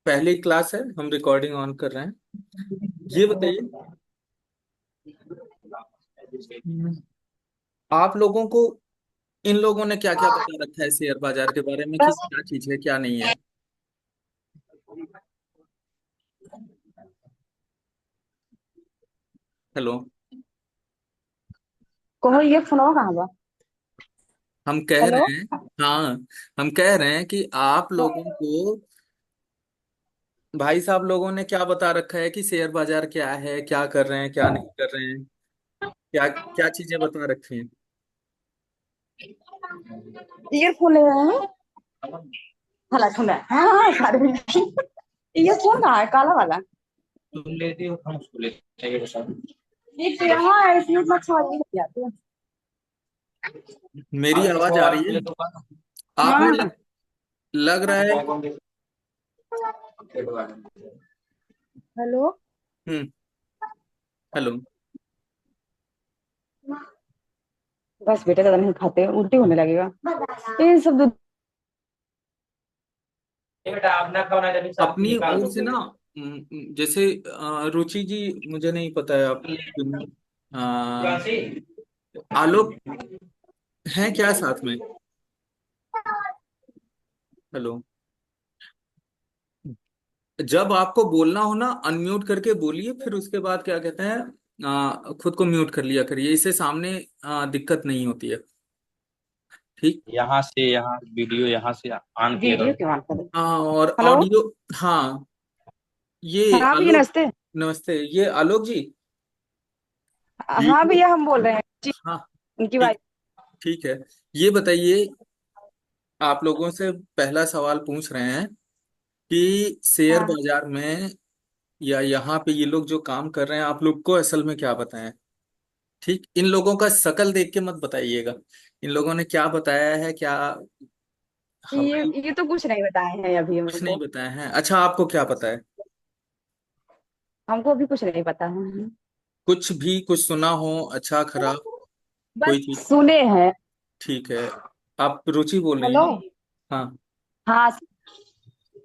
पहली क्लास है, हम रिकॉर्डिंग ऑन कर रहे हैं। ये बताइए, हम्म, आप लोगों को इन लोगों ने क्या क्या बता रखा है शेयर बाजार के बारे में, कि बस क्या चीज है क्या नहीं है। हेलो। कहो ये फोन कहाँ बा। हम कह हेलो। रहे हैं, हाँ, हम कह रहे हैं कि आप लोगों को भाई साहब लोगों ने क्या बता रखा है कि शेयर बाजार क्या है, क्या कर रहे हैं क्या नहीं कर रहे हैं, क्या क्या चीजें बता रखी हैं। ईयरफोन ले रहे हैं। हला सुन रहा है। हाँ सारे ईयरफोन कहाँ है काला वाला। तुम लेती हो हम उसको लेते हैं, ये बताओ। ये तो यहाँ है इसमें इतना अच्छा नहीं जाते। मेरी आवाज आ रही है आप में? हाँ। लग रहा है। हेलो। हम्म। हेलो। बस बेटे ज्यादा नहीं खाते उल्टी होने लगेगा। ये सब दूध। अपनी ओर से ना, जैसे रुचि जी, मुझे नहीं पता है आप, अ, आलोक हैं क्या साथ में? हेलो। जब आपको बोलना हो ना, अनम्यूट करके बोलिए, फिर उसके बाद क्या कहते हैं, खुद को म्यूट कर लिया करिए, इससे सामने दिक्कत नहीं होती है। ठीक। यहाँ से यहाँ वीडियो यहाँ से ऑन किए वीडियो रहो। क्यों ऑन कर। हाँ, और हेलो। ऑडियो। हाँ। ये हाँ भैया आलोक, नमस्ते। नमस्ते, ये आलोक जी, हाँ वीडियो। भैया हम बोल रहे हैं जी। हाँ। उनकी ठीक। वाइफ। ठीक है। ये बताइए, आप लोगों से पहला सवाल पूछ रहे हैं कि शेयर हाँ। बाजार में या यहाँ पे ये लोग जो काम कर रहे हैं, आप लोग को असल में क्या बताएं। ठीक, इन लोगों का शकल देख के मत बताइएगा, इन लोगों ने क्या बताया है क्या। हवाई। ये तो कुछ नहीं बताए हैं अभी कुछ नहीं हमको। बताया है? अच्छा, आपको क्या पता है? हमको अभी कुछ नहीं पता है। कुछ भी, कुछ सुना हो, अच्छा खराब, बस कोई चीज। सुने हैं। ठीक है। आप रुचि बोल रही हैं हेलो। ना? हाँ। हाँ।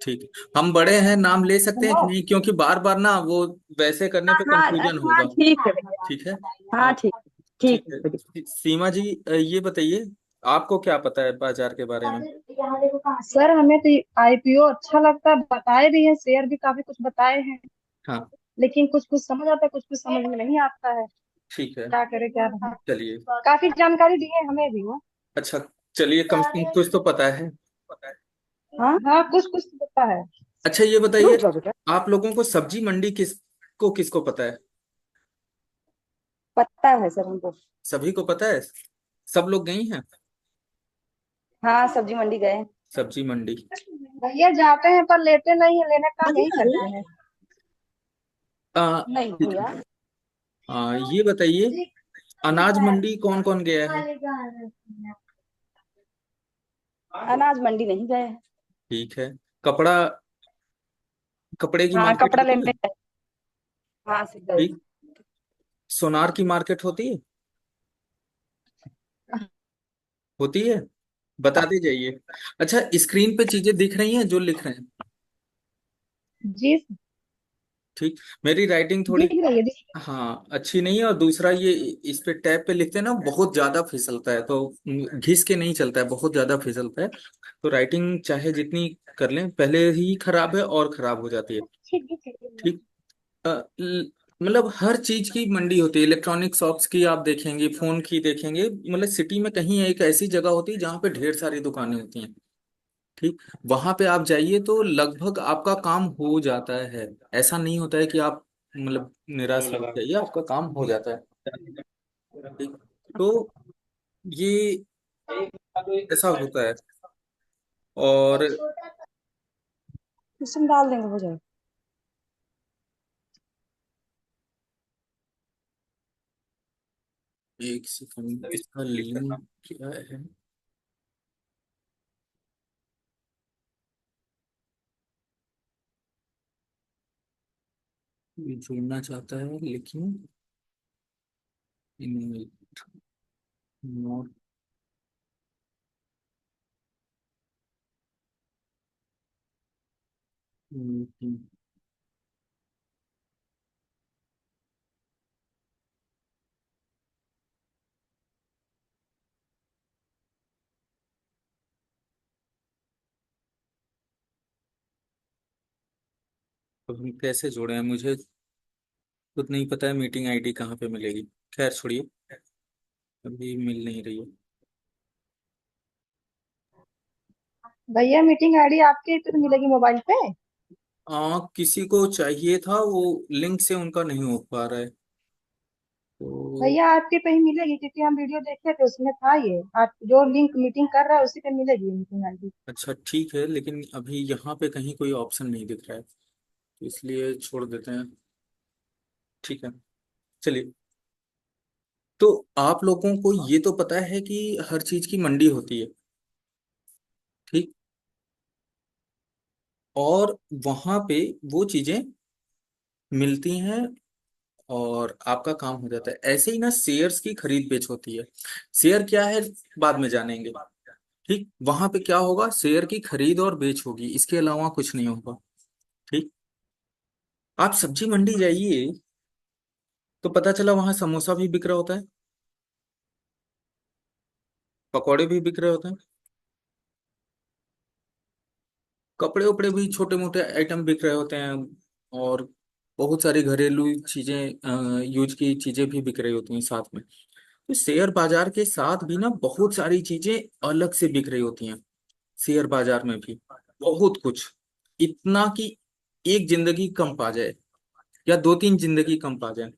ठीक है। हम बड़े हैं, नाम ले सकते हैं हेलो। कि नहीं, क्योंकि बार बार ना वो वैसे करने पे हाँ कंफ्यूजन हाँ होगा। ठीक है भैया। ठीक है। हाँ ठीक। ठीक ठीक है है। भैया। सीमा जी, ये बताइए, आपको क्या पता है बाजार के बारे में? सर हमें तो आईपीओ अच्छा लगता है बताए भी हैं शेयर भी काफी कुछ बताए हैं। हाँ। लेकिन कुछ कुछ समझ आता है कुछ कुछ समझ में नहीं आता है। ठीक है। क्या करे क्या नहीं। चलिए। काफी जानकारी दी है हमें भी वो। अच्छा, चलिए, कम से कम कुछ तो पता है। हाँ हाँ कुछ कुछ तो पता है। अच्छा, ये बताइए, रुक जाओ बेटा। आप लोगों को सब्जी मंडी किसको पता है? पता है सर हमको। सभी को पता है? सब लोग गई हैं हाँ सब्जी मंडी गए हैं। सब्जी मंडी? भैया जाते हैं पर लेते नहीं है लेने का नहीं करते हैं। आ, नहीं भैया। ये बताइए, अनाज मंडी कौन कौन गया है? अनाज मंडी नहीं गए हैं। ठीक है। कपड़ा, कपड़े की हाँ मार्केट कपड़ा होती लेने है? गए। हाँ से गए। ठीक। सोनार की मार्केट होती है? होती है। बताते जाइए। अच्छा, स्क्रीन पे चीजें दिख रही हैं जो लिख रहे हैं? जी। ठीक। मेरी राइटिंग थोड़ी, दिख रही है हाँ, अच्छी नहीं है, और दूसरा ये, इस पे टैब पे लिखते हैं ना, बहुत ज्यादा फिसलता है, तो घिस के नहीं चलता है, बहुत ज्यादा फिसलता है। तो राइटिंग चाहे जितनी कर लें, पहले ही खराब है और खराब हो जाती है। दिख रही है। ठीक। अ, मतलब हर चीज की मंडी होती है, इलेक्ट्रॉनिक शॉप्स की आप देखेंगे, फोन की देखेंगे, मतलब सिटी में कहीं एक ऐसी जगह होती है जहाँ पे ढेर सारी दुकानें होती हैं। ठीक। वहां पे आप जाइए तो लगभग आपका काम हो जाता है। ऐसा नहीं होता है कि आप मतलब निराश हो जाइए, आपका काम हो जाता है। ठीक। तो ये ऐसा होता है। और उसमें डाल देंगे हो जाएगा। एक सेकंड, इसका लिंक क्या है? ये जुड़ना चाहता है लेकिन इनवाइट नॉट। हम्म। अब हम कैसे जोड़े हैं, मुझे खुद नहीं पता है मीटिंग आईडी कहाँ पे मिलेगी। खैर छोड़िए, अभी मिल नहीं रही है। भैया मीटिंग आईडी आपके पे तो मिलेगी मोबाइल पे। किसी को चाहिए था, वो लिंक से उनका नहीं हो पा रहा है तो। भैया आपके पे ही मिलेगी, क्योंकि हम वीडियो देखे थे उसमें था ये। आप जो लिंक मीटिंग कर रहा है उसी पे मिलेगी मीटिंग आईडी। अच्छा ठीक है, लेकिन अभी यहाँ पे कहीं कोई ऑप्शन नहीं दिख रहा है, तो इसलिए छोड़ देते हैं। ठीक है, चलिए। तो आप लोगों को ये तो पता है कि हर चीज की मंडी होती है, ठीक। और वहां पे वो चीजें मिलती हैं और आपका काम हो जाता है। ऐसे ही ना शेयर्स की खरीद बेच होती है। शेयर क्या है बाद में जानेंगे, ठीक। वहां पे क्या होगा, शेयर की खरीद और बेच होगी, इसके अलावा कुछ नहीं होगा, ठीक। आप सब्जी मंडी जाइए तो पता चला वहां समोसा भी बिक रहा होता है, पकौड़े भी बिक रहे होते हैं, कपड़े उपड़े भी छोटे मोटे आइटम बिक रहे होते हैं, और बहुत सारी घरेलू चीजें, यूज की चीजें भी बिक रही होती हैं साथ में। तो शेयर बाजार के साथ भी ना बहुत सारी चीजें अलग से बिक रही होती हैं। शेयर बाजार में भी बहुत कुछ, इतना कि एक जिंदगी कम पा जाए या दो तीन जिंदगी कम पा जाए,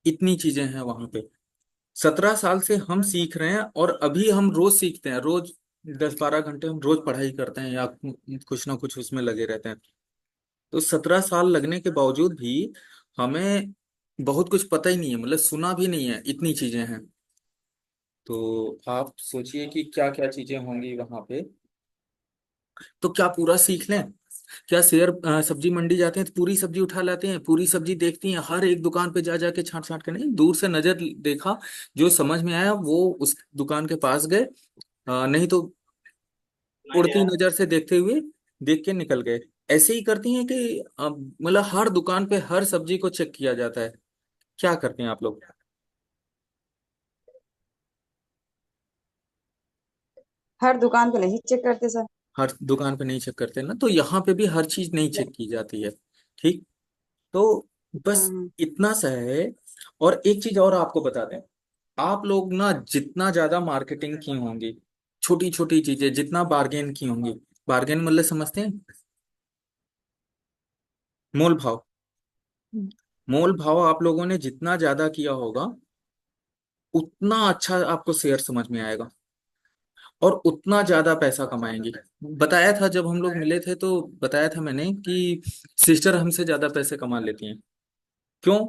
इतनी चीजें हैं वहां पे। 17 साल से हम सीख रहे हैं, और अभी हम रोज सीखते हैं, रोज 10-12 घंटे हम रोज पढ़ाई करते हैं या कुछ ना कुछ उसमें लगे रहते हैं। तो 17 साल लगने के बावजूद भी हमें बहुत कुछ पता ही नहीं है, मतलब सुना भी नहीं है, इतनी चीजें हैं। तो आप सोचिए कि क्या क्या चीजें होंगी वहां पे। तो क्या पूरा सीख लें? क्या सब्जी मंडी जाते हैं तो पूरी सब्जी उठा लाते हैं, पूरी सब्जी देखती हैं, हर एक दुकान पे जा जाके छांट छांट के नहीं, दूर से नजर देखा, जो समझ में आया वो उस दुकान के पास गए, नहीं तो उड़ती नजर से देखते हुए देख के निकल गए। ऐसे ही करती हैं कि मतलब हर दुकान पे हर सब्जी को चेक किया जाता है। क्या करते हैं आप लोग? हर दुकान पे नहीं चेक करते सर। हर दुकान पे नहीं चेक करते ना, तो यहाँ पे भी हर चीज नहीं चेक की जाती है, ठीक। तो बस हम्म। इतना सा है। और एक चीज और आपको बता दें, आप लोग ना जितना ज्यादा मार्केटिंग की होंगी, छोटी छोटी चीजें जितना बार्गेन की होंगी, बार्गेन मतलब समझते हैं, मोल भाव। हम्म। मोल भाव आप लोगों ने जितना ज्यादा किया होगा, उतना अच्छा आपको शेयर समझ में आएगा, और उतना ज्यादा पैसा कमाएंगे। बताया था जब हम लोग मिले थे, तो बताया था मैंने कि सिस्टर हमसे ज्यादा पैसे कमा लेती हैं। क्यों?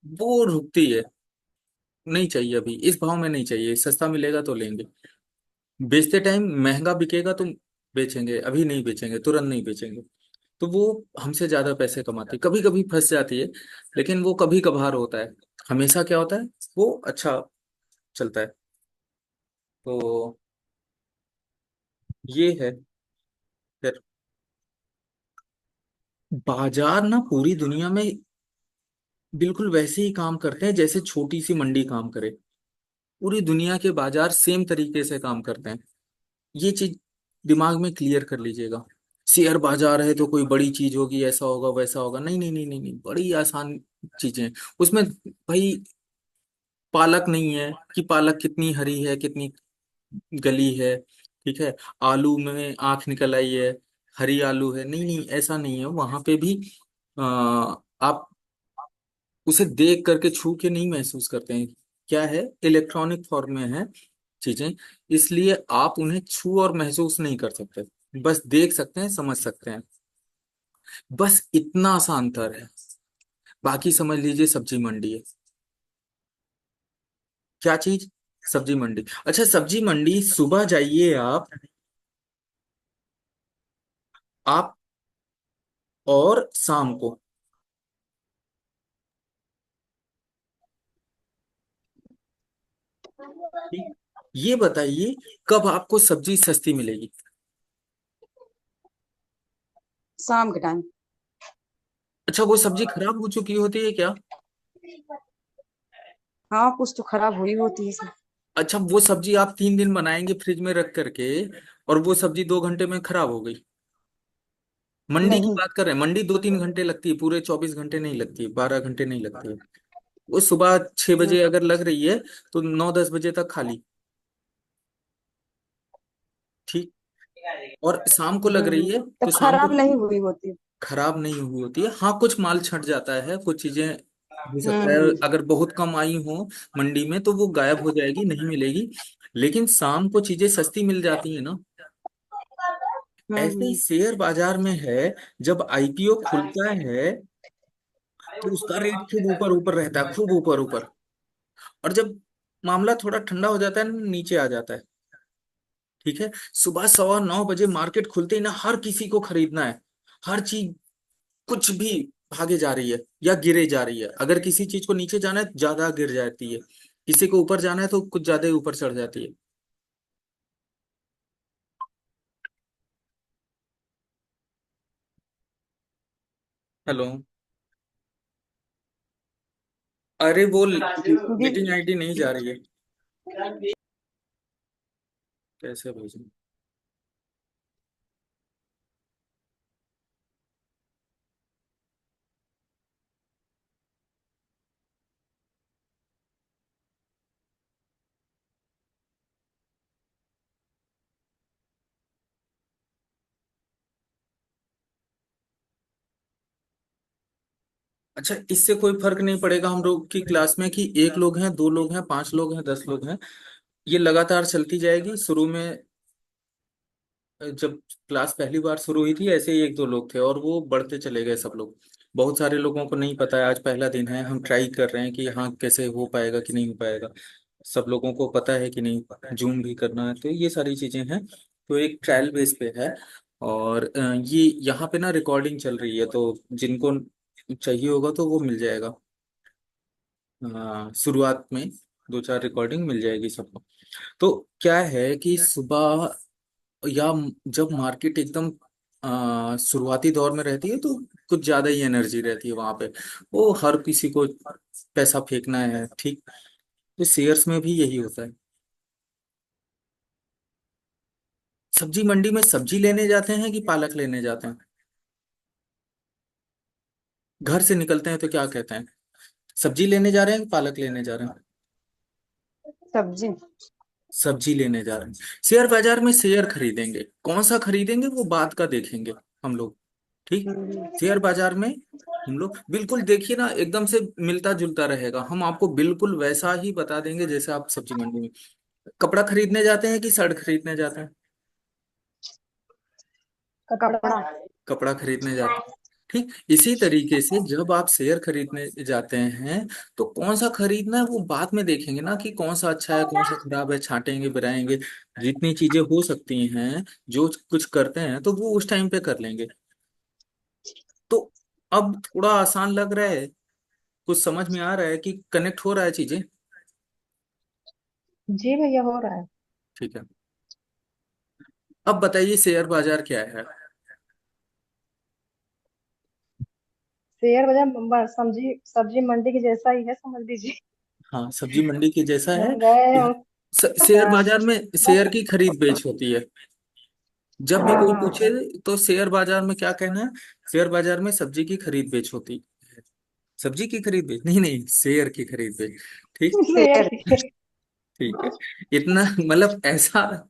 वो रुकती है, नहीं चाहिए अभी, इस भाव में नहीं चाहिए, सस्ता मिलेगा तो लेंगे। बेचते टाइम महंगा बिकेगा तो बेचेंगे, अभी नहीं बेचेंगे, तुरंत नहीं बेचेंगे। तो वो हमसे ज्यादा पैसे कमाती है, कभी कभी फंस जाती है, लेकिन वो कभी कभार होता है। हमेशा क्या होता है, वो अच्छा चलता है। तो ये है। फिर बाजार ना पूरी दुनिया में बिल्कुल वैसे ही काम करते हैं जैसे छोटी सी मंडी काम करे। पूरी दुनिया के बाजार सेम तरीके से काम करते हैं, ये चीज दिमाग में क्लियर कर लीजिएगा। शेयर बाजार है तो कोई बड़ी चीज होगी, ऐसा होगा वैसा होगा, नहीं नहीं नहीं नहीं नहीं, बड़ी आसान चीजें हैं उसमें। भाई पालक नहीं है कि पालक कितनी हरी है कितनी गली है, ठीक है। आलू में आंख निकल आई है, हरी आलू है, नहीं नहीं ऐसा नहीं है वहां पे भी। आप उसे देख करके छू के नहीं महसूस करते हैं, क्या है, इलेक्ट्रॉनिक फॉर्म में है चीजें, इसलिए आप उन्हें छू और महसूस नहीं कर सकते, बस देख सकते हैं, समझ सकते हैं। बस इतना सा अंतर है, बाकी समझ लीजिए सब्जी मंडी है। क्या चीज? सब्जी मंडी। अच्छा, सब्जी मंडी सुबह जाइए आप और शाम को, ठीक। ये बताइए कब आपको सब्जी सस्ती मिलेगी? शाम के टाइम। अच्छा, वो सब्जी खराब हो चुकी होती है क्या? हाँ कुछ तो खराब हुई होती है सब। अच्छा, वो सब्जी आप 3 दिन बनाएंगे फ्रिज में रख करके, और वो सब्जी 2 घंटे में खराब हो गई? मंडी की नहीं। बात कर रहे हैं, मंडी 2-3 घंटे लगती है, पूरे 24 घंटे नहीं लगती, 12 घंटे नहीं लगती है। वो सुबह 6 बजे अगर लग रही है तो 9-10 बजे तक खाली। ठीक। और शाम को लग रही है तो तो शाम को खराब नहीं हुई होती। खराब नहीं हुई होती है। हाँ, कुछ माल छट जाता है, कुछ चीजें हो सकता है, हम्म अगर बहुत कम आई हो मंडी में तो वो गायब हो जाएगी, नहीं मिलेगी। लेकिन शाम को चीजें सस्ती मिल जाती है ना। ऐसे ही हम्म। शेयर बाजार में है, जब आईपीओ खुलता है तो उसका रेट खूब ऊपर ऊपर रहता है, खूब ऊपर ऊपर। और जब मामला थोड़ा ठंडा हो जाता है ना, नीचे आ जाता है। ठीक है। सुबह 9:15 बजे मार्केट खुलते ही ना हर किसी को खरीदना है। हर चीज, कुछ भी भागे जा रही है या गिरे जा रही है। अगर किसी चीज को नीचे जाना है तो ज्यादा गिर जाती है, किसी को ऊपर जाना है तो कुछ ज्यादा ही ऊपर चढ़ जाती है। हेलो। अरे वो दी। मीटिंग आईडी नहीं जा रही है, कैसे भेजूं? अच्छा, इससे कोई फर्क नहीं पड़ेगा हम लोग की क्लास में कि 1 लोग हैं, 2 लोग हैं, 5 लोग हैं, 10 लोग हैं? ये लगातार चलती जाएगी। शुरू में जब क्लास पहली बार शुरू हुई थी ऐसे ही 1-2 लोग थे, और वो बढ़ते चले गए सब लोग। बहुत सारे लोगों को नहीं पता है, आज पहला दिन है, हम ट्राई कर रहे हैं कि हाँ कैसे हो पाएगा कि नहीं हो पाएगा। सब लोगों को पता है कि नहीं, जूम भी करना है, तो ये सारी चीजें हैं। तो एक ट्रायल बेस पे है। और ये यहाँ पे ना रिकॉर्डिंग चल रही है, तो जिनको चाहिए होगा तो वो मिल जाएगा। शुरुआत में 2-4 रिकॉर्डिंग मिल जाएगी सबको। तो क्या है कि सुबह या जब मार्केट एकदम शुरुआती दौर में रहती है तो कुछ ज्यादा ही एनर्जी रहती है वहां पे। वो हर किसी को पैसा फेंकना है, ठीक। तो शेयर्स में भी यही होता है। सब्जी मंडी में सब्जी लेने जाते हैं कि पालक लेने जाते हैं? घर से निकलते हैं तो क्या कहते हैं, सब्जी लेने जा रहे हैं कि पालक लेने जा रहे हैं? सब्जी। सब्जी लेने जा रहे हैं। शेयर बाजार में शेयर खरीदेंगे, कौन सा खरीदेंगे वो बात का देखेंगे हम लोग। ठीक। हम्म। शेयर बाजार में हम लोग बिल्कुल देखिए ना, एकदम से मिलता जुलता रहेगा, हम आपको बिल्कुल वैसा ही बता देंगे जैसे आप सब्जी मंडी में। कपड़ा खरीदने जाते हैं कि शर्ट खरीदने जाते हैं? कपड़ा। कपड़ा खरीदने जाते हैं। ठीक इसी तरीके से जब आप शेयर खरीदने जाते हैं तो कौन सा खरीदना है वो बाद में देखेंगे ना, कि कौन सा अच्छा है कौन सा खराब है, छांटेंगे बिराएंगे। जितनी चीजें हो सकती हैं, जो कुछ करते हैं तो वो उस टाइम पे कर लेंगे। तो अब थोड़ा आसान लग रहा है, कुछ समझ में आ रहा है कि कनेक्ट हो रहा है चीजें? जी भैया हो रहा है। ठीक है। अब बताइए शेयर बाजार क्या है? शेयर बाजार सब्जी सब्जी मंडी के जैसा ही है समझ लीजिए। हाँ, सब्जी मंडी के जैसा है। गए यहाँ हम। शेयर हाँ, बाजार में शेयर बस। की खरीद बेच होती है। जब भी कोई पूछे हाँ। तो शेयर बाजार में क्या कहना है, शेयर बाजार में सब्जी की खरीद बेच होती है। सब्जी की खरीद बेच नहीं, नहीं, शेयर की खरीद बेच। ठीक। शेयर। ठीक है। इतना मतलब ऐसा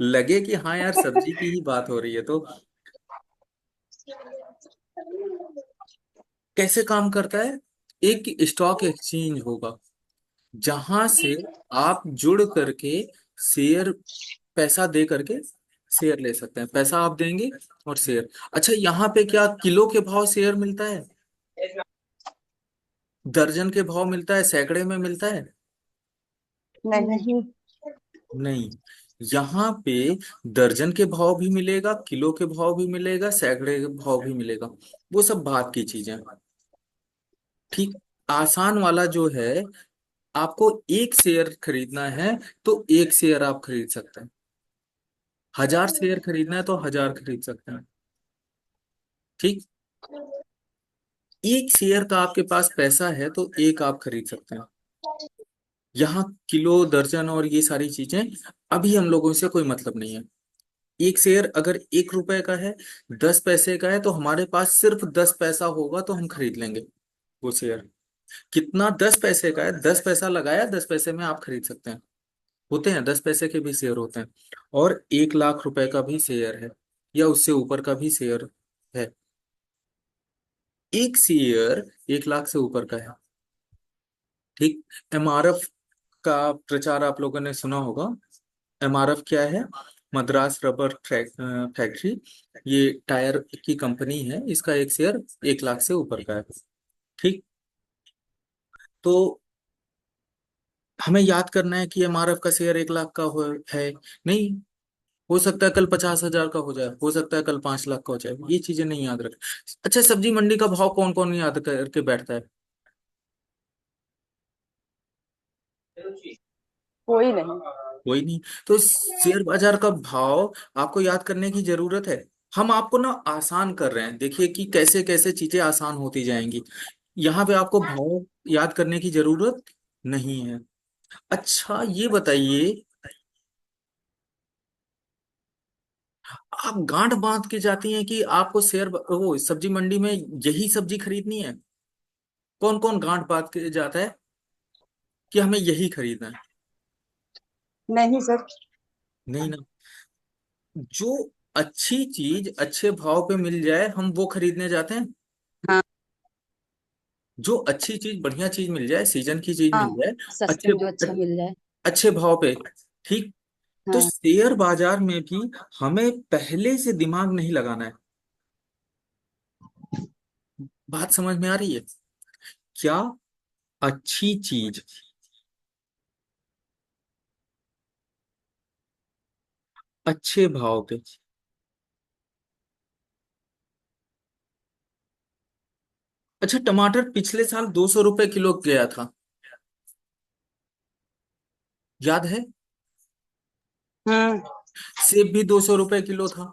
लगे कि हाँ यार सब्जी की ही बात हो रही है तो। कैसे काम करता है? एक स्टॉक एक्सचेंज होगा जहां से आप जुड़ करके शेयर, पैसा दे करके शेयर ले सकते हैं। पैसा आप देंगे और शेयर। अच्छा, यहाँ पे क्या किलो के भाव शेयर मिलता है, दर्जन के भाव मिलता है, सैकड़े में मिलता है? नहीं। नहीं। यहाँ पे दर्जन के भाव भी मिलेगा, किलो के भाव भी मिलेगा, सैकड़े के भाव भी मिलेगा। वो सब बात की चीजें हैं। ठीक। आसान वाला जो है, आपको एक शेयर खरीदना है तो एक शेयर आप खरीद सकते हैं। 1000 शेयर खरीदना है तो 1000 खरीद सकते हैं। ठीक। एक शेयर का आपके पास पैसा है तो एक आप खरीद सकते हैं। यहाँ किलो दर्जन और ये सारी चीजें अभी हम लोगों से कोई मतलब नहीं है। एक शेयर अगर 1 रुपए का है, 10 पैसे का है, तो हमारे पास सिर्फ 10 पैसा होगा तो हम खरीद लेंगे वो शेयर। कितना? 10 पैसे का है, 10 पैसा लगाया, 10 पैसे में आप खरीद सकते हैं। होते हैं 10 पैसे के भी शेयर होते हैं। और 1 लाख रुपए का भी शेयर है, या उससे ऊपर का भी शेयर है। एक शेयर 1 लाख से ऊपर का है। ठीक। एमआरएफ का प्रचार आप लोगों ने सुना होगा। एमआरएफ क्या है? Madras rubber factory. ये टायर की कंपनी है, इसका एक शेयर 1 लाख से ऊपर का है। ठीक। तो हमें याद करना है कि एमआरएफ का शेयर 1 लाख का है नहीं। हो सकता है कल 50,000 का हो जाए, हो सकता है कल 5 लाख का हो जाए, ये चीजें नहीं याद रख। अच्छा, सब्जी मंडी का भाव कौन कौन याद करके बैठता है? कोई नहीं। कोई नहीं। तो शेयर बाजार का भाव आपको याद करने की जरूरत है। हम आपको ना आसान कर रहे हैं, देखिए कि कैसे कैसे चीजें आसान होती जाएंगी। यहाँ पे आपको भाव याद करने की जरूरत नहीं है। अच्छा, ये बताइए, आप गांठ बांध के जाती हैं कि आपको वो सब्जी मंडी में यही सब्जी खरीदनी है? कौन कौन गांठ बांध के जाता है कि हमें यही खरीदना है? नहीं सर। नहीं ना। जो अच्छी चीज अच्छे भाव पे मिल जाए हम वो खरीदने जाते हैं। हाँ। जो अच्छी चीज बढ़िया चीज मिल जाए, सीजन की चीज मिल हाँ, जाए, सस्ते अच्छे में जो अच्छा मिल जाए। अच्छे भाव पे। ठीक। तो हाँ। शेयर बाजार में भी हमें पहले से दिमाग नहीं लगाना है। बात समझ में आ रही है क्या? अच्छी चीज अच्छे भाव पे। अच्छा, टमाटर पिछले साल 200 रुपए किलो गया था, याद है? हम्म। सेब भी 200 रुपए किलो था,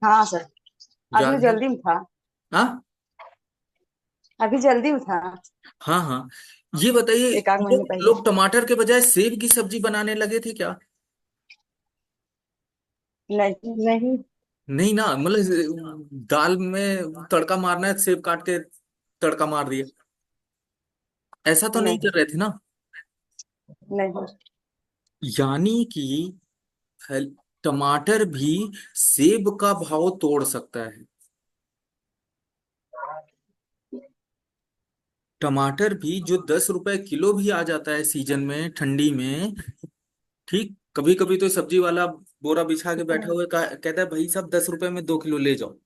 हाँ सर। अभी तो याद है? जल्दी में था। हाँ अभी जल्दी में था। हाँ हाँ। ये बताइए, एक आध महीने लोग पहले। लोग टमाटर के बजाय सेब की सब्जी बनाने लगे थे क्या? नहीं नहीं। नहीं ना, मतलब दाल में तड़का मारना है, सेब काट के तड़का मार दिया, ऐसा तो नहीं नहीं कर रहे थे ना? नहीं। यानी कि फल- टमाटर भी सेब का भाव तोड़ सकता है। टमाटर भी जो 10 रुपए किलो भी आ जाता है सीजन में, ठंडी में। ठीक। कभी कभी तो सब्जी वाला बोरा बिछा के बैठा हुआ कहता है भाई साहब 10 रुपए में 2 किलो ले जाओ।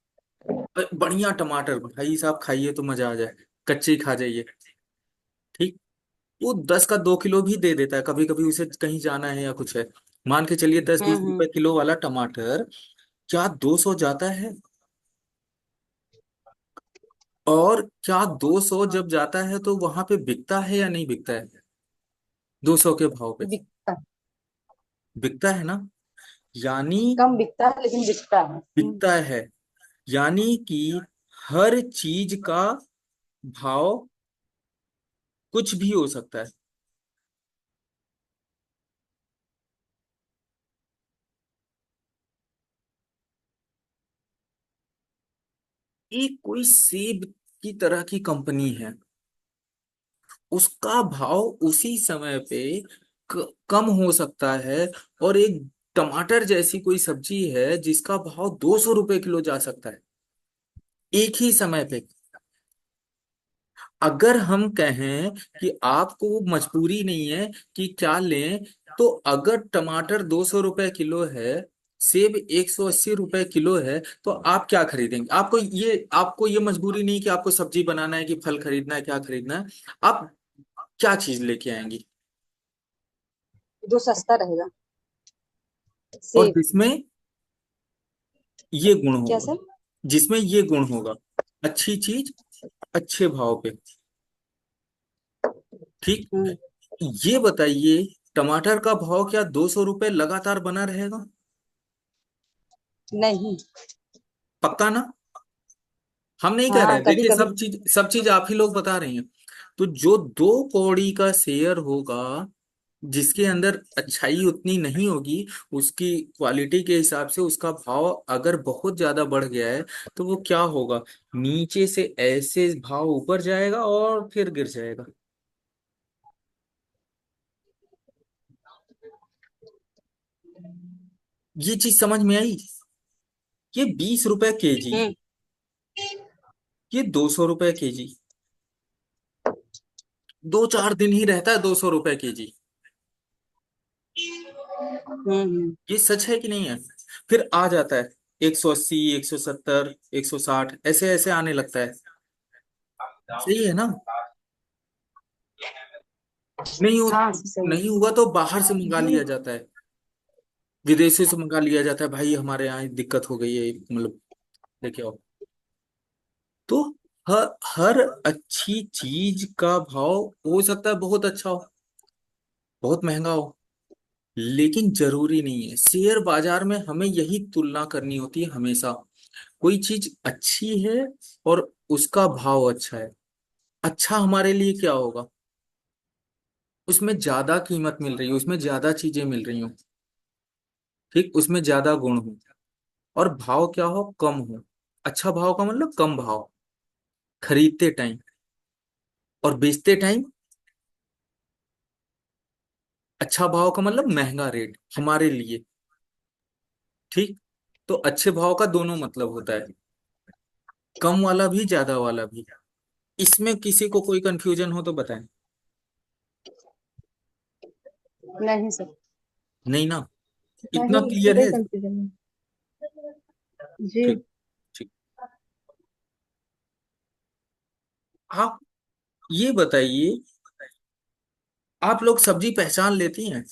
बढ़िया टमाटर भाई साहब, खाइए तो मजा आ जाए, कच्चे ही खा जाइए। ठीक। वो 10 का 2 किलो भी दे देता है, कभी कभी उसे कहीं जाना है या कुछ है। मान के चलिए 10-20 रुपए हम्म। किलो वाला टमाटर क्या 200 जाता है? और क्या 200 जब जाता है तो वहां पे बिकता है या नहीं बिकता है? 200 के भाव पे बिकता। बिकता है ना? यानी कम बिकता है लेकिन बिकता है। बिकता है। यानी कि हर चीज का भाव कुछ भी हो सकता है। एक कोई सेब की तरह की कंपनी है, उसका भाव उसी समय पे कम हो सकता है। और एक टमाटर जैसी कोई सब्जी है जिसका भाव 200 रुपए किलो जा सकता है एक ही समय पे। अगर हम कहें कि आपको मजबूरी नहीं है कि क्या लें, तो अगर टमाटर 200 रुपए किलो है, सेब 180 रुपए किलो है, तो आप क्या खरीदेंगे? आपको ये मजबूरी नहीं कि आपको सब्जी बनाना है कि फल खरीदना है, क्या खरीदना है। आप क्या चीज लेके आएंगी? जो सस्ता रहेगा। और सेब। जिसमें ये गुण क्या होगा, सर? जिसमें ये गुण होगा, अच्छी चीज अच्छे भाव पे। ठीक। हम्म। ये बताइए, टमाटर का भाव क्या 200 रुपए लगातार बना रहेगा? नहीं। पक्का ना? हम नहीं कह रहे हाँ हैं, कभी देखिए कभी। सब चीज आप ही लोग बता रही हैं। तो जो 2 कौड़ी का शेयर होगा, जिसके अंदर अच्छाई उतनी नहीं होगी, उसकी क्वालिटी के हिसाब से उसका भाव अगर बहुत ज्यादा बढ़ गया है, तो वो क्या होगा, नीचे से ऐसे भाव ऊपर जाएगा और फिर गिर जाएगा। ये चीज समझ में आई? ये 20 रुपए केजी, हम्म। ये 200 रुपए केजी, 2-4 दिन ही रहता है 200 रुपए केजी। ये सच है कि नहीं है? फिर आ जाता है 180, 170, 160, ऐसे ऐसे आने लगता है। सही है ना? नहीं हो, हाँ सही है। नहीं हुआ तो बाहर से मंगा लिया जाता है, विदेशों से मंगा लिया जाता है, भाई हमारे यहाँ दिक्कत हो गई है, मतलब लेके आओ। तो हर हर अच्छी चीज का भाव हो सकता है बहुत अच्छा हो, बहुत महंगा हो, लेकिन जरूरी नहीं है। शेयर बाजार में हमें यही तुलना करनी होती है हमेशा। कोई चीज अच्छी है और उसका भाव अच्छा है, अच्छा हमारे लिए क्या होगा, उसमें ज्यादा कीमत मिल रही हो, उसमें ज्यादा चीजें मिल रही हो, ठीक, उसमें ज्यादा गुण हो, और भाव क्या हो, कम हो। अच्छा भाव का मतलब कम भाव खरीदते टाइम, और बेचते टाइम अच्छा भाव का मतलब महंगा रेट हमारे लिए, ठीक। तो अच्छे भाव का दोनों मतलब होता है, कम वाला भी ज्यादा वाला भी। इसमें किसी को कोई कंफ्यूजन हो तो बताएं। नहीं सर। नहीं ना? इतना नहीं इसमें क्लियर कोई है? कंफ्यूजन नहीं। जी। ठीक, ठीक। आप ये बताइए, आप लोग सब्जी पहचान लेती हैं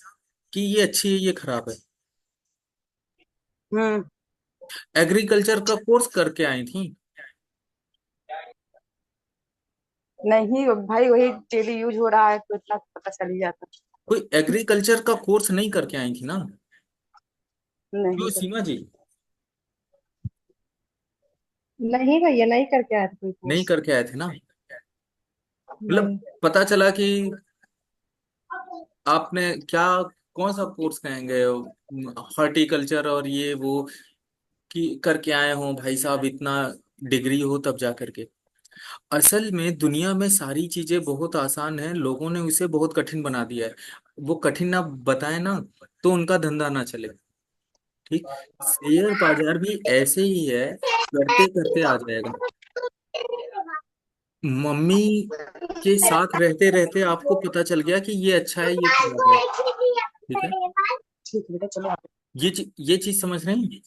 कि ये अच्छी है ये खराब है? हम्म। एग्रीकल्चर का कोर्स करके आई थी? नहीं भाई वही डेली यूज हो रहा है तो इतना तो पता चल ही जाता। कोई एग्रीकल्चर का कोर्स नहीं करके आई थी ना? नहीं क्यों सर। सीमा जी? नहीं भैया नहीं करके आया था कोई नहीं कोर्स। करके आए थे ना? मतलब नहीं। पता चला कि आपने क्या, कौन सा कोर्स कहेंगे, हॉर्टिकल्चर और ये वो, कि करके आए हो भाई साहब, इतना डिग्री हो तब जा करके। असल में दुनिया में सारी चीजें बहुत आसान है, लोगों ने उसे बहुत कठिन बना दिया है। वो कठिन ना बताए ना, तो उनका धंधा ना चले, ठीक। शेयर बाजार भी ऐसे ही है, करते करते आ जाएगा। मम्मी के साथ रहते रहते आपको पता चल गया कि ये अच्छा है ये खराब है, ठीक है। ठीक है बेटा चलो आगे। ये चीज समझ रहे हैं?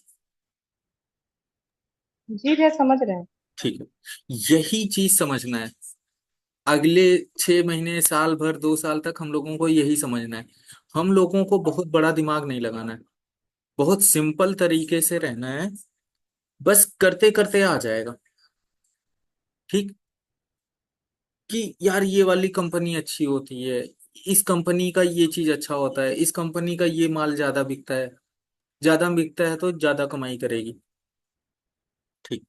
जी भैया समझ रहे हैं। ठीक है, यही चीज समझना है। अगले 6 महीने, साल भर, 2 साल तक हम लोगों को यही समझना है। हम लोगों को बहुत बड़ा दिमाग नहीं लगाना है, बहुत सिंपल तरीके से रहना है, बस करते करते आ जाएगा, ठीक। कि यार ये वाली कंपनी अच्छी होती है, इस कंपनी का ये चीज अच्छा होता है, इस कंपनी का ये माल ज्यादा बिकता है, ज्यादा बिकता है तो ज्यादा कमाई करेगी, ठीक।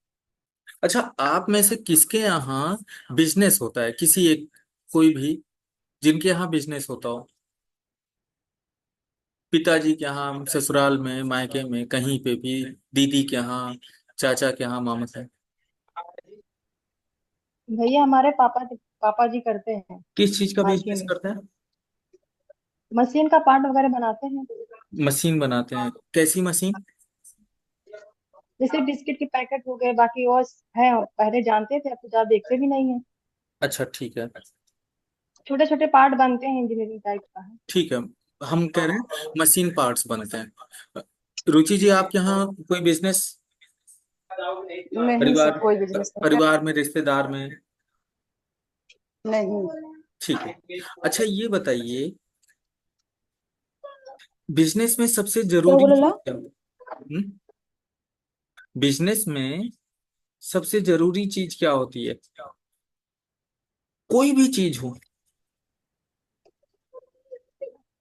अच्छा, आप में से किसके यहाँ बिजनेस होता है, किसी एक, कोई भी जिनके यहाँ बिजनेस होता हो, पिताजी के यहाँ, ससुराल में, मायके में, कहीं पे भी, दीदी के यहाँ, चाचा के यहाँ, मामा के यहाँ? भैया हमारे पापा जी करते हैं किस चीज का मायके बिजनेस में। करते हैं? मशीन का पार्ट वगैरह बनाते हैं। मशीन बनाते हैं, कैसी मशीन? जैसे बिस्किट के पैकेट हो गए बाकी और है पहले जानते थे अब तो ज्यादा देखते भी नहीं है। अच्छा ठीक है, छोटे छोटे पार्ट बनते हैं इंजीनियरिंग टाइप का है। ठीक है। हम कह रहे हैं मशीन पार्ट्स बनते हैं। रुचि जी, आपके यहाँ कोई बिजनेस, नहीं सर परिवार, कोई बिजनेस नहीं कर। परिवार में, रिश्तेदार में? नहीं। ठीक है। अच्छा ये बताइए, बिजनेस में सबसे क्या जरूरी बोले ला। चीज क्या है? बिजनेस में सबसे जरूरी चीज क्या होती है? कोई भी चीज हो,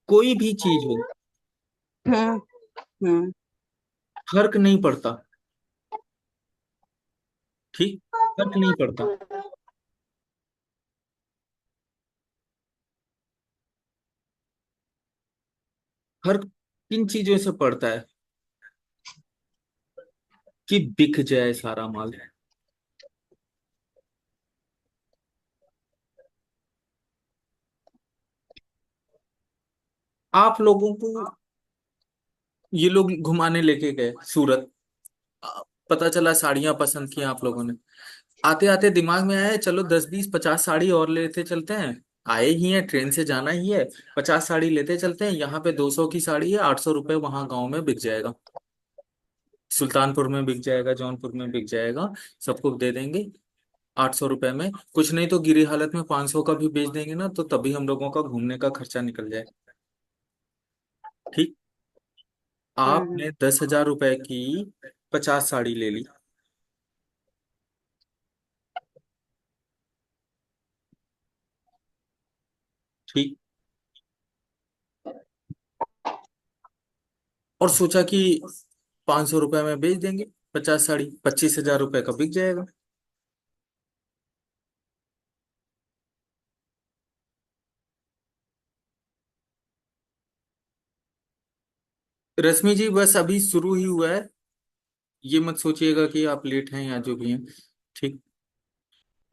कोई भी चीज हो, हम्म। हम्म। फर्क नहीं पड़ता, ठीक, फर्क नहीं पड़ता। फर्क किन चीजों से पड़ता है? कि बिक जाए सारा माल। आप लोगों को ये लोग घुमाने लेके गए सूरत, पता चला साड़ियां पसंद की आप लोगों ने। आते आते दिमाग में आया चलो 10 20 50 साड़ी और लेते चलते हैं। आए ही हैं, ट्रेन से जाना ही है, 50 साड़ी लेते चलते हैं। यहाँ पे 200 की साड़ी है, 800 रुपये वहां गांव में बिक जाएगा, सुल्तानपुर में बिक जाएगा, जौनपुर में बिक जाएगा। सबको दे देंगे 800 रुपये में। कुछ नहीं तो गिरी हालत में 500 का भी बेच देंगे ना, तो तभी हम लोगों का घूमने का खर्चा निकल जाए। ठीक। हम्म। आपने 10,000 रुपए की 50 साड़ी ले ली। ठीक। और सोचा कि 500 रुपये में बेच देंगे, 50 साड़ी 25,000 रुपये का बिक जाएगा। रश्मि जी बस अभी शुरू ही हुआ है, ये मत सोचिएगा कि आप लेट हैं या जो भी हैं। ठीक।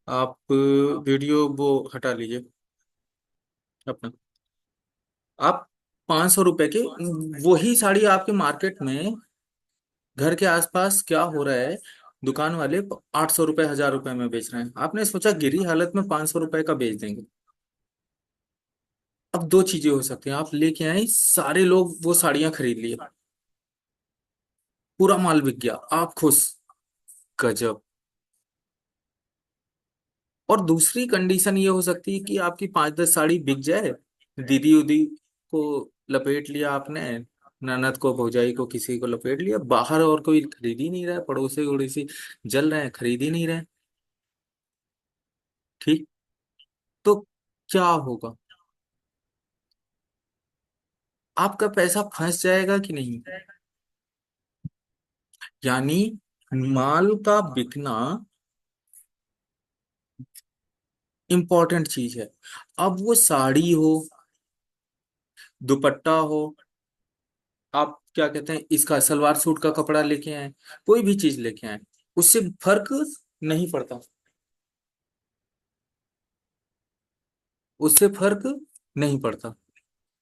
आप वीडियो वो हटा लीजिए अपना। आप 500 रुपए के, वही साड़ी आपके मार्केट में घर के आसपास क्या हो रहा है, दुकान वाले 800 रुपये 1,000 रुपये में बेच रहे हैं। आपने सोचा गिरी हालत में 500 रुपये का बेच देंगे। अब दो चीजें हो सकती हैं, आप लेके आए, सारे लोग वो साड़ियां खरीद लिए, पूरा माल बिक गया, आप खुश, गजब। और दूसरी कंडीशन ये हो सकती है कि आपकी 5 10 साड़ी बिक जाए, दीदी उदी को लपेट लिया आपने, ननद को भौजाई को किसी को लपेट लिया, बाहर और कोई खरीद ही नहीं रहा है, पड़ोसी उड़ोसी जल रहे हैं, खरीद ही नहीं रहे। ठीक। तो क्या होगा? आपका पैसा फंस जाएगा कि नहीं? यानी माल का बिकना इंपॉर्टेंट चीज है। अब वो साड़ी हो, दुपट्टा हो, आप क्या कहते हैं इसका, सलवार सूट का कपड़ा लेके आए, कोई भी चीज लेके आए, उससे फर्क नहीं पड़ता। उससे फर्क नहीं पड़ता।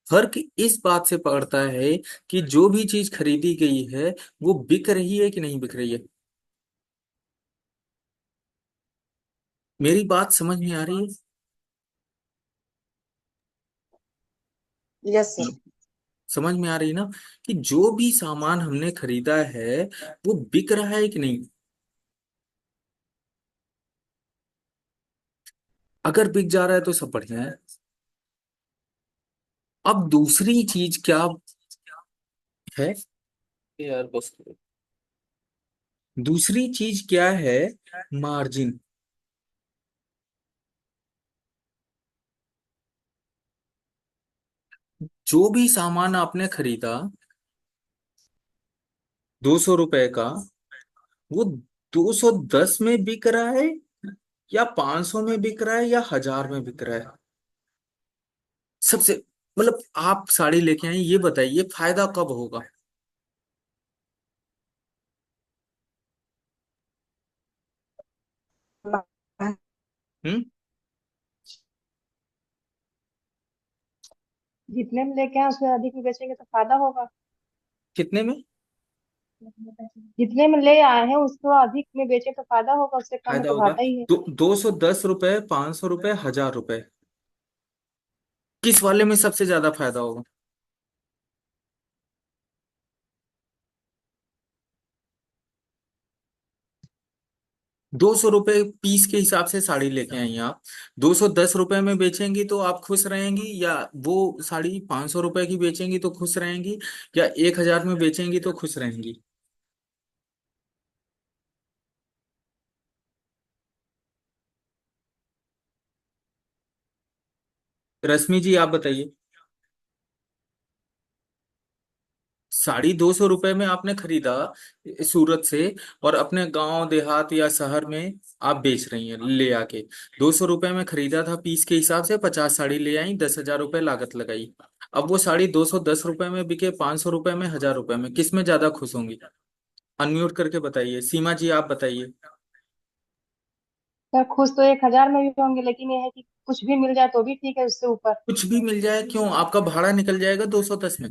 फर्क इस बात से पड़ता है कि जो भी चीज खरीदी गई है वो बिक रही है कि नहीं बिक रही है। मेरी बात समझ में आ रही है? Yes sir. समझ में आ रही है ना, कि जो भी सामान हमने खरीदा है वो बिक रहा है कि नहीं। अगर बिक जा रहा है तो सब बढ़िया है। अब दूसरी चीज क्या है यार, बस दूसरी चीज क्या है? मार्जिन। जो भी सामान आपने खरीदा 200 रुपए का, वो 210 में बिक रहा है, या 500 में बिक रहा है, या 1,000 में बिक रहा है। सबसे मतलब आप साड़ी लेके आए, ये बताइए फायदा कब होगा? हम्म। जितने में लेके आए उससे अधिक में बेचेंगे तो फायदा होगा। कितने में? जितने में ले आए हैं उसको अधिक में बेचे तो फायदा होगा, उससे कम में फायदा तो होगा। घाटा ही है। 210 रुपए, 500 रुपए, 1,000 रुपए, किस वाले में सबसे ज्यादा फायदा होगा? 200 रुपए पीस के हिसाब से साड़ी लेके आई आप, 210 रुपए में बेचेंगी तो आप खुश रहेंगी, या वो साड़ी 500 रुपए की बेचेंगी तो खुश रहेंगी, या 1,000 में बेचेंगी तो खुश रहेंगी? रश्मि जी आप बताइए। ₹250 में आपने खरीदा सूरत से, और अपने गांव देहात या शहर में आप बेच रही हैं ले आके। ₹200 में खरीदा था, पीस के हिसाब से 50 साड़ी ले आई, ₹10,000 लागत लगाई। अब वो साड़ी ₹210 में बिके, ₹500 में, ₹1,000 में, किस में ज्यादा खुश होंगी? अनम्यूट करके बताइए, सीमा जी आप बताइए। सर खुश तो 1,000 में भी होंगे, लेकिन ये है कि कुछ भी मिल जाए तो भी ठीक है उससे ऊपर। कुछ भी मिल जाए क्यों, आपका भाड़ा निकल जाएगा 210 में।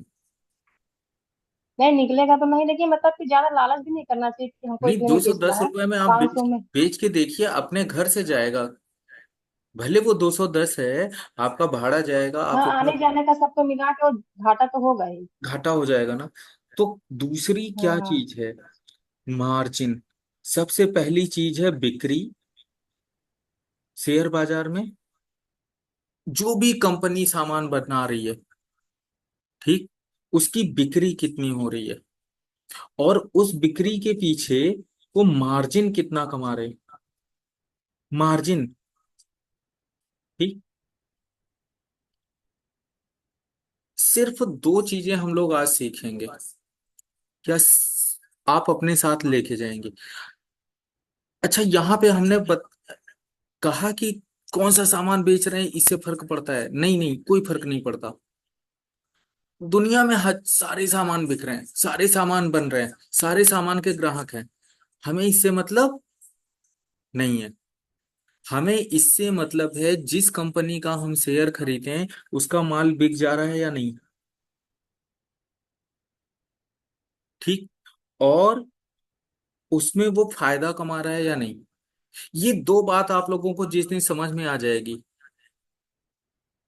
नहीं निकलेगा तो नहीं, लेकिन मतलब कि ज्यादा लालच भी नहीं करना चाहिए कि हमको नहीं, इतने दो में सौ बेचना दस है। रुपए में आप 500 में। बेच के देखिए, अपने घर से जाएगा। भले वो 210 है, आपका भाड़ा जाएगा, हाँ आप उतना आने जाने का सब तो मिला के वो घाटा तो होगा ही। घाटा हो जाएगा ना। तो दूसरी हाँ क्या हाँ। चीज है? मार्जिन। सबसे पहली चीज है बिक्री। शेयर बाजार में जो भी कंपनी सामान बना रही है, ठीक, उसकी बिक्री कितनी हो रही है, और उस बिक्री के पीछे वो मार्जिन कितना कमा रहे हैं। मार्जिन। ठीक। सिर्फ दो चीजें हम लोग आज सीखेंगे, क्या आप अपने साथ लेके जाएंगे? अच्छा, यहाँ पे हमने कहा कि कौन सा सामान बेच रहे हैं इससे फर्क पड़ता है? नहीं नहीं, कोई फर्क नहीं पड़ता। दुनिया में हर सारे सामान बिक रहे हैं, सारे सामान बन रहे हैं, सारे सामान के ग्राहक हैं। हमें इससे मतलब नहीं है। हमें इससे मतलब है जिस कंपनी का हम शेयर खरीदे हैं, उसका माल बिक जा रहा है या नहीं। ठीक। और उसमें वो फायदा कमा रहा है या नहीं। ये दो बात आप लोगों को जिस दिन समझ में आ जाएगी,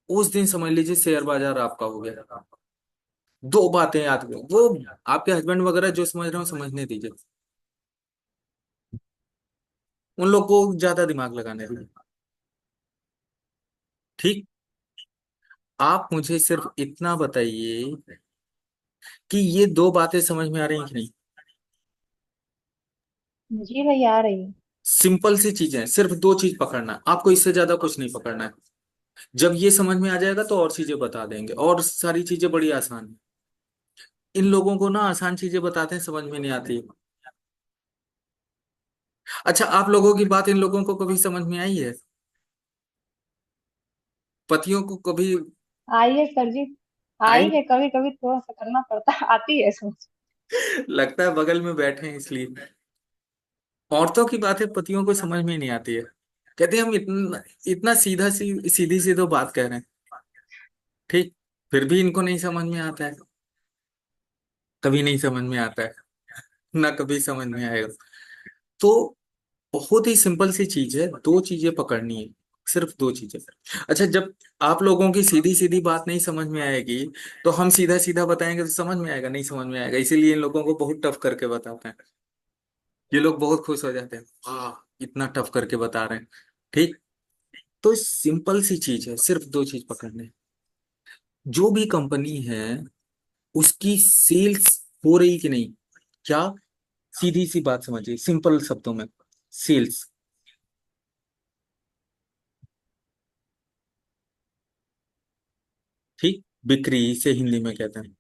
उस दिन समझ लीजिए शेयर बाजार आपका हो गया। दो बातें याद करो, वो आपके हस्बैंड वगैरह जो समझ रहे हो समझने दीजिए, उन लोग को ज्यादा दिमाग लगाने दीजिए। ठीक। आप मुझे सिर्फ इतना बताइए कि ये दो बातें समझ में आ रही हैं कि नहीं? जी भैया आ रही है। सिंपल सी चीजें हैं, सिर्फ दो चीज पकड़ना है आपको, इससे ज्यादा कुछ नहीं पकड़ना है। जब ये समझ में आ जाएगा तो और चीजें बता देंगे, और सारी चीजें बड़ी आसान है। इन लोगों को ना आसान चीजें बताते हैं, समझ में नहीं आती। अच्छा, आप लोगों की बात इन लोगों को कभी समझ में आई है? पतियों को कभी आइए सर जी। आई? आई है, कभी कभी थोड़ा सा करना पड़ता है, आती है समझ। लगता है बगल में बैठे हैं इसलिए। औरतों की बातें पतियों को समझ में नहीं आती है। कहते हैं हम इतना इतना सीधी सी तो बात कह रहे हैं, ठीक, फिर भी इनको नहीं समझ में आता है। कभी नहीं समझ में आता है, ना कभी समझ में आएगा। तो बहुत ही सिंपल सी चीज है, दो चीजें पकड़नी है, सिर्फ दो चीजें। अच्छा, जब आप लोगों की सीधी सीधी बात नहीं समझ में आएगी, तो हम सीधा सीधा बताएंगे तो समझ में आएगा? नहीं समझ में आएगा, इसीलिए इन लोगों को बहुत टफ करके बताते हैं। ये लोग बहुत खुश हो जाते हैं, वाह इतना टफ करके बता रहे हैं। ठीक। तो सिंपल सी चीज है, सिर्फ दो चीज पकड़ने हैं। जो भी कंपनी है, उसकी सेल्स हो रही कि नहीं, क्या? सीधी सी बात समझिए, सिंपल शब्दों में, सेल्स। ठीक, बिक्री से हिंदी में कहते हैं।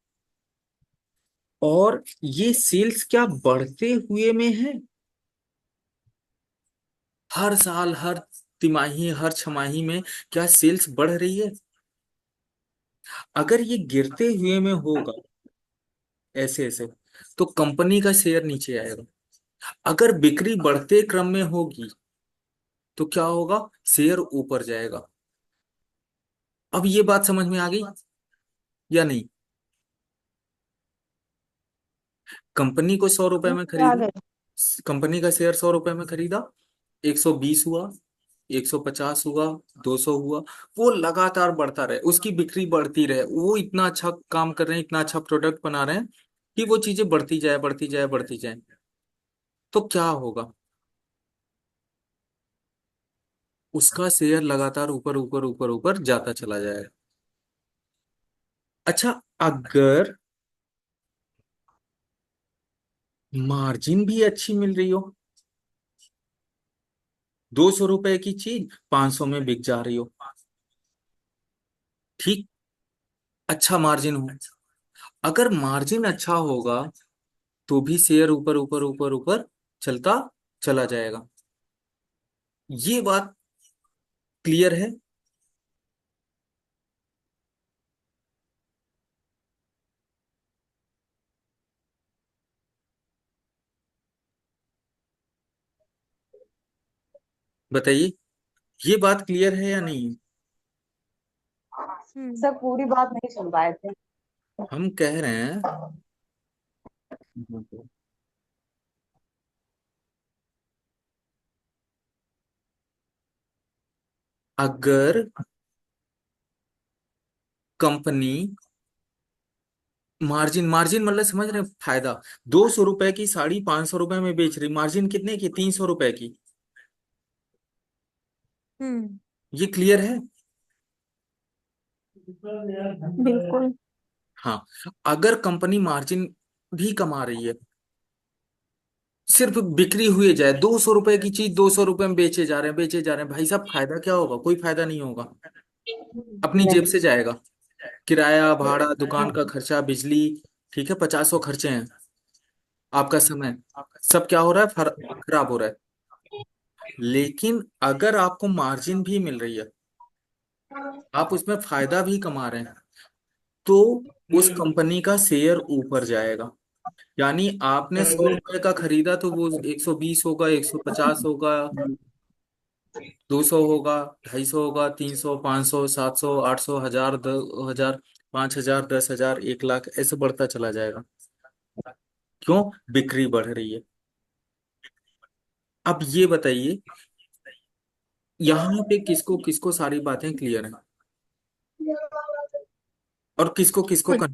और ये सेल्स क्या बढ़ते हुए में है? हर साल, हर तिमाही, हर छमाही में क्या सेल्स बढ़ रही है? अगर ये गिरते हुए में होगा, ऐसे ऐसे, तो कंपनी का शेयर नीचे आएगा। अगर बिक्री बढ़ते क्रम में होगी, तो क्या होगा? शेयर ऊपर जाएगा। अब ये बात समझ में आ गई या नहीं? कंपनी को ₹100 में आ खरीदा, गए। कंपनी का शेयर ₹100 में खरीदा, 120 हुआ, 150 हुआ, 200 हुआ, वो लगातार बढ़ता रहे, उसकी बिक्री बढ़ती रहे, वो इतना अच्छा काम कर रहे हैं, इतना अच्छा प्रोडक्ट बना रहे हैं कि वो चीजें बढ़ती जाए, बढ़ती जाए, बढ़ती जाए। तो क्या होगा? उसका शेयर लगातार ऊपर ऊपर ऊपर ऊपर जाता चला जाएगा। अच्छा, अगर मार्जिन भी अच्छी मिल रही हो, ₹200 की चीज 500 में बिक जा रही हो, ठीक, अच्छा मार्जिन हो, अगर मार्जिन अच्छा होगा तो भी शेयर ऊपर ऊपर ऊपर ऊपर चलता चला जाएगा। ये बात क्लियर है? बताइए, ये बात क्लियर है या नहीं? सर पूरी बात नहीं सुन पाए थे। हम कह रहे हैं, अगर कंपनी मार्जिन, मार्जिन मतलब समझ रहे हैं? फायदा। 200 रुपए की साड़ी 500 रुपए में बेच रही, मार्जिन कितने की? 300 रुपए की। हम्म। ये क्लियर है? बिल्कुल। हाँ। अगर कंपनी मार्जिन भी कमा रही है, सिर्फ बिक्री हुए जाए, 200 रुपए की चीज 200 रुपए में बेचे जा रहे हैं, बेचे जा रहे हैं, भाई साहब फायदा क्या होगा? कोई फायदा नहीं होगा। अपनी जेब नहीं। से जाएगा। किराया, भाड़ा, दुकान का खर्चा, बिजली, ठीक है, 50 खर्चे हैं। आपका समय, सब क्या हो रहा है? खराब हो रहा है। लेकिन अगर आपको मार्जिन भी मिल रही है, आप उसमें फायदा भी कमा रहे हैं, तो उस कंपनी का शेयर ऊपर जाएगा। यानी आपने 100 रुपए का खरीदा तो वो 120 होगा, 150 होगा, 200 होगा, 250 होगा, 300, 500, 700, 800, 1000, 1000, 5000, 10,000, 1 लाख, ऐसे बढ़ता चला जाएगा। क्यों? बिक्री बढ़ रही है। अब ये बताइए, यहाँ पे किसको किसको सारी बातें क्लियर हैं और किसको किसको